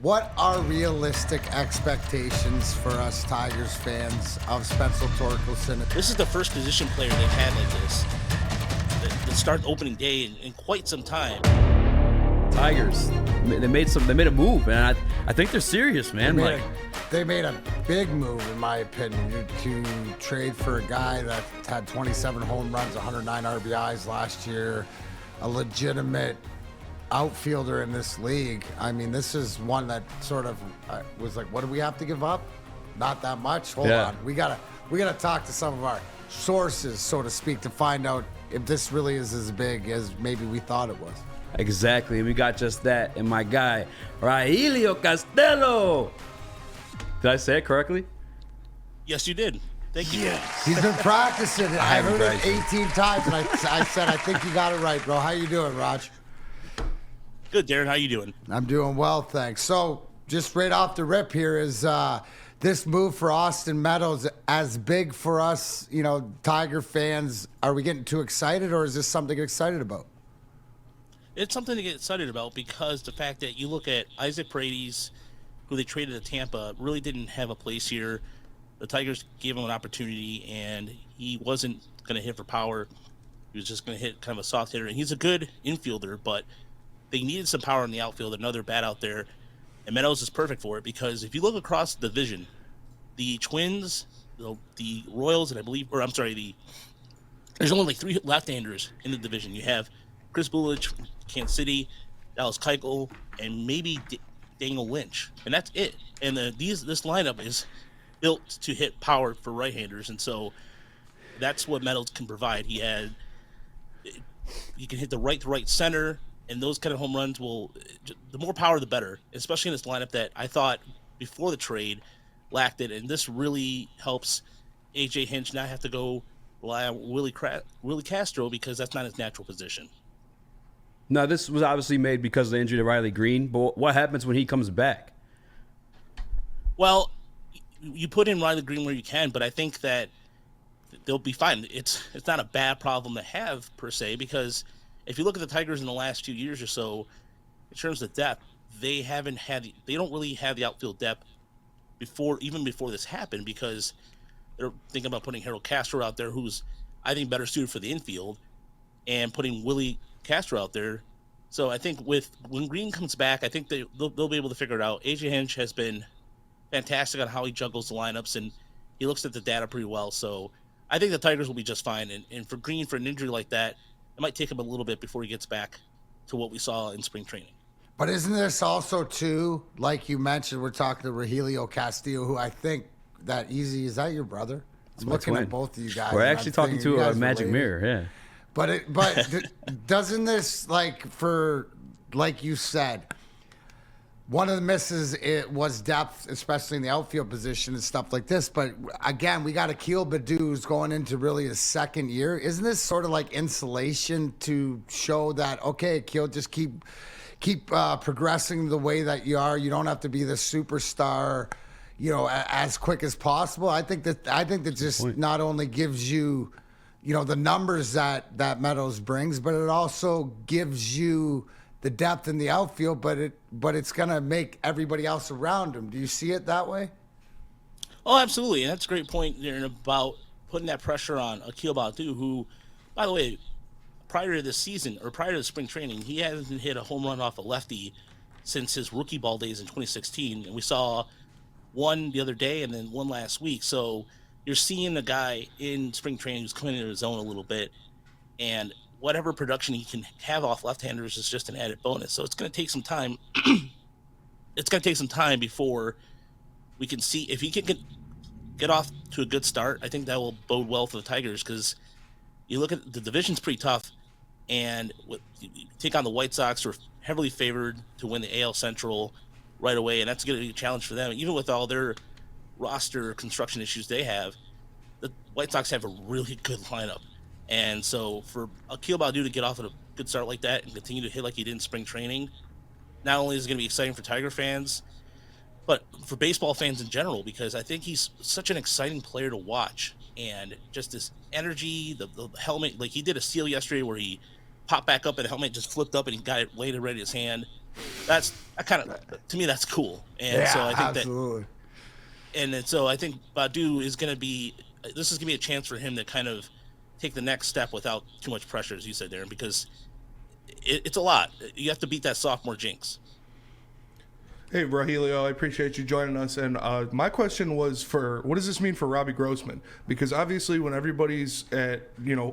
What are realistic expectations for us Tigers fans of Spencer Torkelson? This is the first position player they've had like this that start opening day in quite some time. Tigers, they made a move, and I think they're serious, man. They made a big move, in my opinion, to trade for a guy that had 27 home runs, 109 RBIs last year, a legitimate outfielder in this league. I mean, this is one that sort of was like, what do we have to give up? Not that much. Hold on, we gotta talk to some of our sources, so to speak, to find out if this really is as big as maybe we thought it was. Exactly, and we got just that. And my guy, Rogelio Castillo. Did I say it correctly? Yes, you did. Thank you. Yes. He's been practicing it. I heard it 18 times, and I said, I think you got it right, bro. How you doing, Raj? Good, Darren. How you doing? I'm doing well, thanks. So, just right off the rip here, is this move for Auston Meadows as big for us, Tiger fans? Are we getting too excited, or is this something to get excited about? It's something to get excited about because the fact that you look at Isaac Paredes, who they traded to Tampa, really didn't have a place here. The Tigers gave him an opportunity, and he wasn't going to hit for power. He was just going to hit kind of a soft hitter, and he's a good infielder, but they needed some power in the outfield, another bat out there, and Meadows is perfect for it because if you look across the division, the Twins, the Royals, and there's only like 3 left-handers in the division. You have Chris Bulich, Kansas City, Dallas Keuchel, and maybe Daniel Lynch, and that's it. And this lineup is built to hit power for right-handers, and so that's what Meadows can provide. He can hit the right to right center, and those kind of home runs the more power the better, especially in this lineup that I thought before the trade lacked it, and this really helps AJ Hinch not have to go rely on Willie Castro because that's not his natural position. Now, this was obviously made because of the injury to Riley Green, but what happens when he comes back? Well, you put in Riley Green where you can, but I think that they'll be fine. It's not a bad problem to have, per se, because if you look at the Tigers in the last 2 years or so, in terms of depth, they don't really have the outfield depth even before this happened, because they're thinking about putting Harold Castro out there, who's, I think, better suited for the infield, and putting Willie Castro out there. So I think when Green comes back, I think they'll be able to figure it out. AJ Hinch has been fantastic on how he juggles the lineups, and he looks at the data pretty well. So I think the Tigers will be just fine. And for Green, for an injury like that, it might take him a little bit before he gets back to what we saw in spring training. But isn't this also, too, like you mentioned, we're talking to Rogelio Castillo, who I think that Easy, is that your brother? I'm looking at both of you guys. We're actually talking to a magic mirror, yeah. But doesn't this, like you said, one of the misses was depth, especially in the outfield position and stuff like this. But again, we got Akil Baddoo who's going into really his second year. Isn't this sort of like insulation to show that, okay, Akil, just keep progressing the way that you are. You don't have to be the superstar, as quick as possible. I think that just not only gives you, the numbers that Meadows brings, but it also gives you the depth in the outfield, but it's going to make everybody else around him. Do you see it that way? Oh, absolutely. And that's a great point, Darren, about putting that pressure on Akil Baddoo, who, by the way, prior to this season or prior to spring training, he hasn't hit a home run off a lefty since his rookie ball days in 2016. And we saw one the other day and then one last week. So you're seeing a guy in spring training who's coming into his own a little bit, and whatever production he can have off left-handers is just an added bonus. So it's going to take some time. It's going to take some time before we can see if he can get off to a good start. I think that will bode well for the Tigers, because you look at the division's pretty tough, and you take on the White Sox, who are heavily favored to win the AL Central right away, and that's going to be a challenge for them. Even with all their roster construction issues they have, the White Sox have a really good lineup. And so for Akil Baddoo to get off at a good start like that and continue to hit like he did in spring training, not only is it going to be exciting for Tiger fans, but for baseball fans in general, because I think he's such an exciting player to watch. And just this energy, the helmet, like he did a steal yesterday where he popped back up and the helmet just flipped up and he got it laid right in his hand. to me that's cool. And so I think absolutely. so I think Badu is going to be a chance for him to kind of take the next step without too much pressure, as you said, Darren, because it's a lot. You have to beat that sophomore jinx. Hey, Rogelio, I appreciate you joining us. And my question was what does this mean for Robbie Grossman? Because obviously when everybody's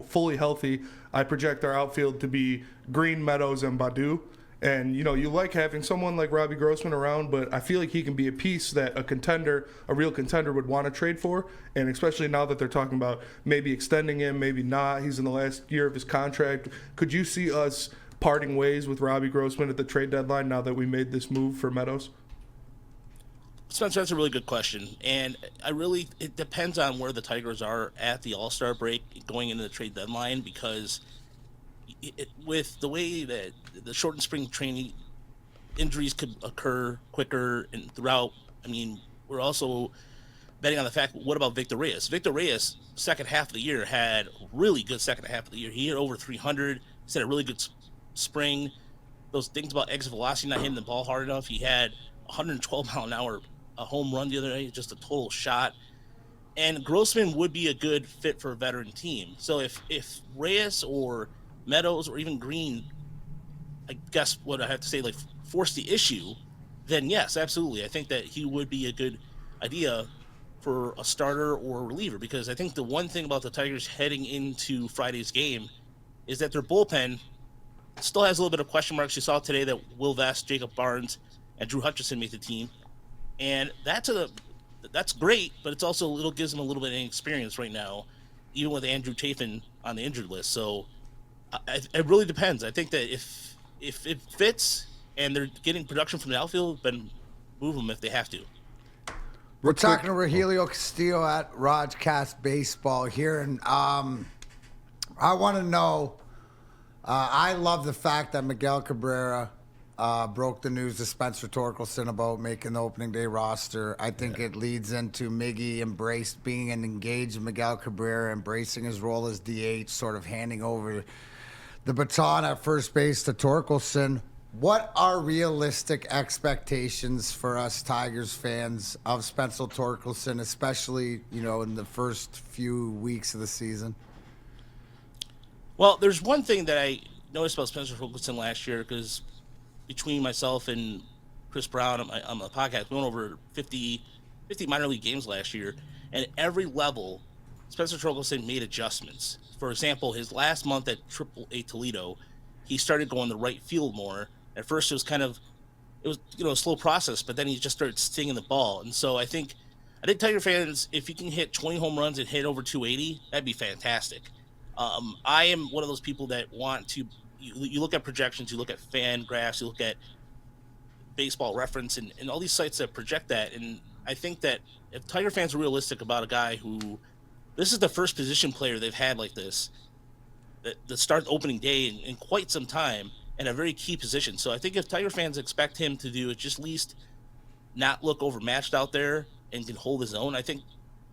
fully healthy, I project our outfield to be Green, Meadows, and Badu. And, you like having someone like Robbie Grossman around, but I feel like he can be a piece that a real contender would want to trade for. And especially now that they're talking about maybe extending him, maybe not. He's in the last year of his contract. Could you see us parting ways with Robbie Grossman at the trade deadline now that we made this move for Meadows? Spencer, that's a really good question. And it depends on where the Tigers are at the All-Star break going into the trade deadline, because with the way that the shortened spring training, injuries could occur quicker and throughout. I mean, we're also betting on the fact, what about Victor Reyes? Victor Reyes, second half of the year, had really good second half of the year. He hit over 300. He's had a really good spring. Those things about exit velocity, not hitting the ball hard enough. He had 112-mile-an-hour a home run the other day, just a total shot. And Grossman would be a good fit for a veteran team. So if Reyes or Meadows or even Green, I guess what I have to say, like, force the issue, then yes, absolutely. I think that he would be a good idea for a starter or a reliever, because I think the one thing about the Tigers heading into Friday's game is that their bullpen still has a little bit of question marks. You saw today that Will Vest, Jacob Barnes, and Drew Hutchison made the team. And that's great, but it's also gives them a little bit of experience right now, even with Andrew Chafin on the injured list. So it really depends. I think that if it fits and they're getting production from the outfield, then move them if they have to. We're talking to Rogelio Castillo at Rogcast Baseball here, and I want to know, I love the fact that Miguel Cabrera broke the news to Spencer Torkelson about making the opening day roster. I think it leads into Miggy being an engaged Miguel Cabrera, embracing his role as DH, sort of handing over the baton at first base to Torkelson. What are realistic expectations for us Tigers fans of Spencer Torkelson, especially, in the first few weeks of the season? Well, there's one thing that I noticed about Spencer Torkelson last year, because between myself and Chris Brown on the podcast, we went over 50 minor league games last year, and at every level, Spencer Torkelson made adjustments. For example, his last month at AAA Toledo, he started going the right field more. At first, it was a slow process, but then he just started stinging the ball. And so I think Tiger fans, if you can hit 20 home runs and hit over 280, that'd be fantastic. I am one of those people that want to. You look at projections, you look at fan graphs, you look at Baseball Reference, and all these sites that project that. And I think that if Tiger fans are realistic about a guy who, this is the first position player they've had like this, that start opening day in quite some time, and a very key position. So I think if Tiger fans expect him to do it, just at least not look overmatched out there and can hold his own, I think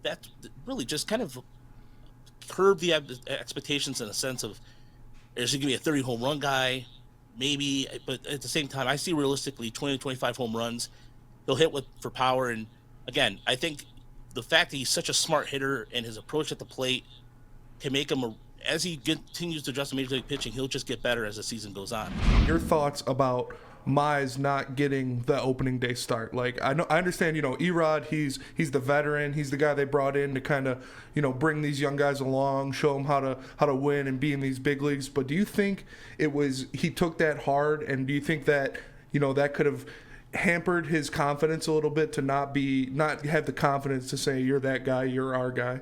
that really just kind of curb the expectations in a sense of, is he going to be a 30 home run guy? Maybe, but at the same time, I see realistically 20 to 25 home runs. He'll hit for power. And again, I think the fact that he's such a smart hitter and his approach at the plate can make him, as he continues to adjust to major league pitching, he'll just get better as the season goes on. Your thoughts about Mize not getting the opening day start? Like, I understand, Erod, he's the veteran, he's the guy they brought in to kind of, bring these young guys along, show them how to win and be in these big leagues. But do you think he took that hard, and do you think that that could have hampered his confidence a little bit to not have the confidence to say, you're that guy, you're our guy?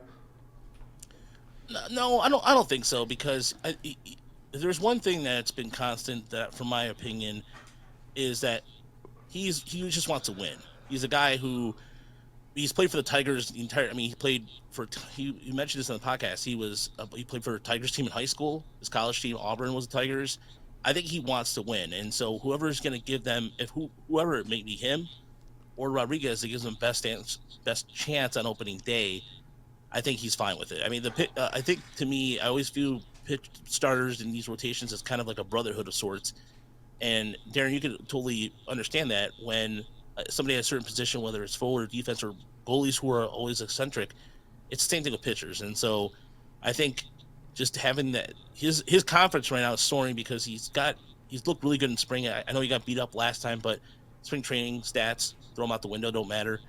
No, I don't think so, because there's one thing that's been constant, that, from my opinion, is that he just wants to win. He's a guy he's played for the Tigers the entire. I mean, you mentioned this on the podcast. He played for a Tigers team in high school. His college team, Auburn, was the Tigers. I think he wants to win, and so whoever's going to give them, whoever it may be, him or Rodriguez, that gives them best chance on opening day, I think he's fine with it. I mean, I think, to me, I always view pitch starters in these rotations as kind of like a brotherhood of sorts. And Darren, you can totally understand that when somebody at a certain position, whether it's forward or defense or goalies who are always eccentric, it's the same thing with pitchers. And so I think just having that, his confidence right now is soaring because he's looked really good in spring. I know he got beat up last time, but spring training stats, throw them out the window, don't matter.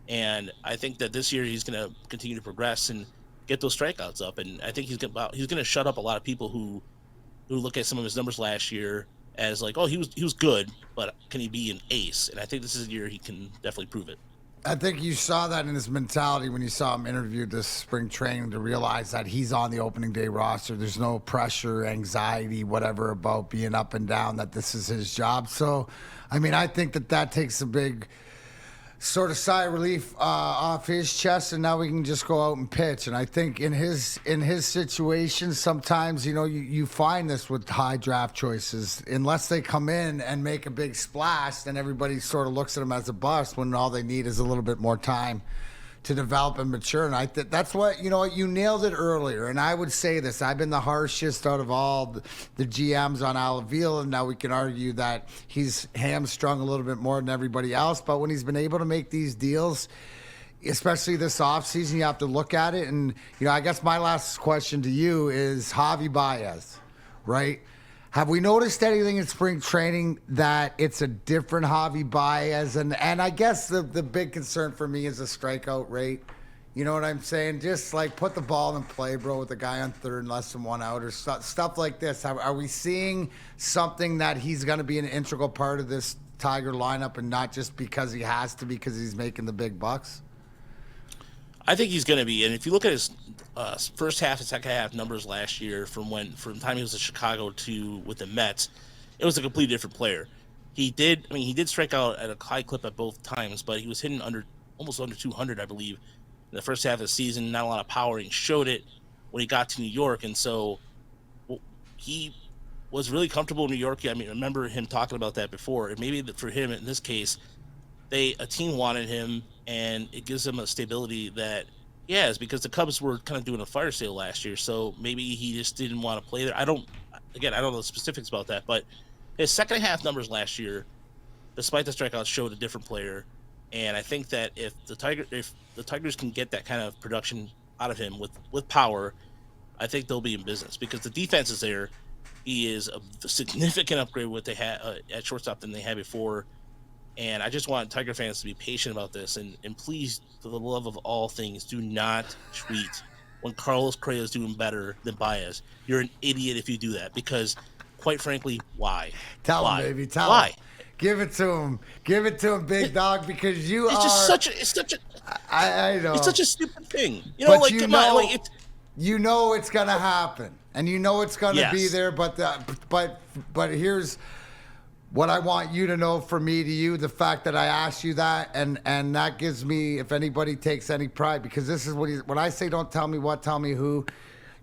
And I think that this year he's going to continue to progress and get those strikeouts up. And I think he's going to shut up a lot of people who look at some of his numbers last year as like, oh, he was good, but can he be an ace? And I think this is a year he can definitely prove it. I think you saw that in his mentality when you saw him interviewed this spring training to realize that he's on the opening day roster. There's no pressure, anxiety, whatever about being up and down, that this is his job. So, I mean, I think that takes a big sort of sigh of relief off his chest, and now we can just go out and pitch. And I think in his situation, sometimes you find this with high draft choices, unless they come in and make a big splash, then everybody sort of looks at them as a bust when all they need is a little bit more time to develop and mature. And that's what, you nailed it earlier. And I would say this, I've been the harshest out of all the GMs on Alavila, and now we can argue that he's hamstrung a little bit more than everybody else. But when he's been able to make these deals, especially this offseason, you have to look at it. And, I guess my last question to you is Javi Baez, right? Have we noticed anything in spring training that it's a different Javi Baez? And I guess the big concern for me is the strikeout rate. You know what I'm saying? Just like put the ball in play, bro, with the guy on third and less than 1 out or stuff like this. Are we seeing something that he's going to be an integral part of this Tiger lineup and not just because he has to, because he's making the big bucks? I think he's going to be. And if you look at his first half and second half numbers last year, from the time he was in Chicago to with the Mets, it was a completely different player. He did strike out at a high clip at both times, but he was hitting almost under 200, I believe, in the first half of the season. Not a lot of power, and he showed it when he got to New York. And so he was really comfortable in New York. I mean, I remember him talking about that before. And maybe for him in this case, a team wanted him, and it gives him a stability that he has, because the Cubs were kind of doing a fire sale last year. So maybe he just didn't want to play there. I don't know the specifics about that, but his second half numbers last year, despite the strikeouts, showed a different player. And I think that if the Tigers can get that kind of production out of him with power, I think they'll be in business, because the defense is there. He is a significant upgrade what they had at shortstop than they had before. And I just want Tiger fans to be patient about this. And please, for the love of all things, do not tweet when Carlos Correa is doing better than Baez. You're an idiot if you do that, because, quite frankly, why? Tell him, baby. Tell him. Give it to him. Give it to him, big dog, because it's such a I know. It's such a stupid thing. But you know it's going to happen. And you know it's going to be there. But here's what I want you to know from me to you, the fact that I asked you that, and that gives me, if anybody takes any pride, because this is when I say don't tell me what, tell me who,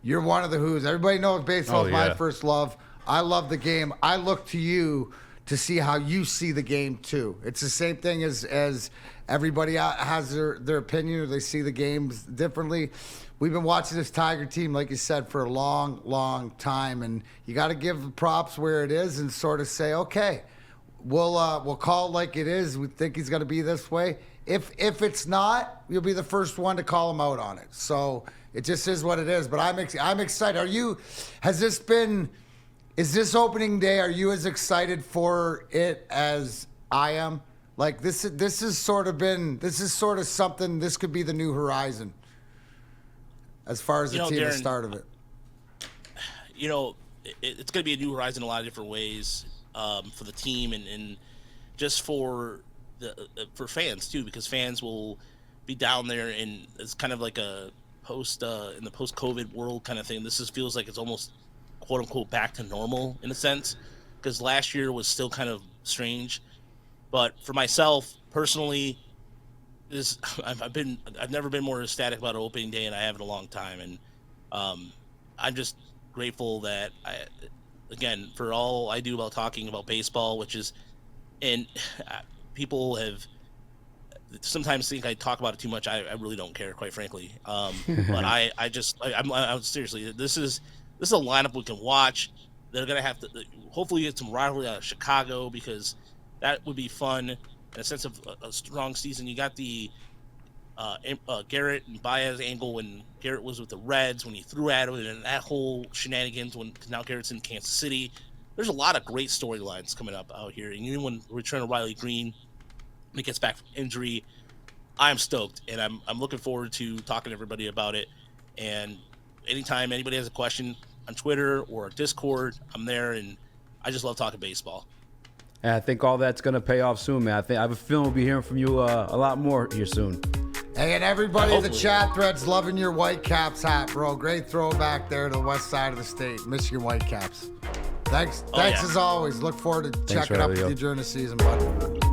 you're one of the who's. Everybody knows baseball is my first love. I love the game. I look to you to see how you see the game too. It's the same thing as everybody has their opinion, or they see the games differently. We've been watching this Tiger team, like you said, for a long, long time, and you got to give the props where it is and sort of say, okay, we'll call it like it is. We think he's going to be this way. If it's not, you'll be the first one to call him out on it. So it just is what it is. But I'm excited. Is this opening day, are you as excited for it as I am? Like this is sort of something. This could be the new horizon as far as the team, Darren, the start of it. It's going to be a new horizon in a lot of different ways for the team and just for fans too, because fans will be down there, and it's kind of like a in the post-COVID world kind of thing. This feels like it's almost quote unquote back to normal in a sense, because last year was still kind of strange. But for myself personally, I've never been more ecstatic about opening day, and I have in a long time. And I'm just grateful that again, for all I do about talking about baseball, which is, and people have sometimes think I talk about it too much. I really don't care, quite frankly. But I'm seriously, this is a lineup we can watch. they're gonna have to hopefully get some rivalry out of Chicago, because that would be fun in a sense of a strong season. You got the Garrett and Baez angle when Garrett was with the Reds, when he threw at him, and that whole shenanigans when now Garrett's in Kansas City. There's a lot of great storylines coming up out here, and even when return of Riley Green, when he gets back from injury, I'm stoked, and I'm looking forward to talking to everybody about it. And anytime anybody has a question on Twitter or Discord, I'm there, and I just love talking baseball. And I think all that's going to pay off soon, man. I have a feeling we'll be hearing from you a lot more here soon. Hey, and everybody in the Hopefully. chat threads loving your Whitecaps hat, bro. Great throwback there to the west side of the state, Michigan Whitecaps. Thanks yeah. as always. Look forward to checking up with Rogelio. you during the season, bud.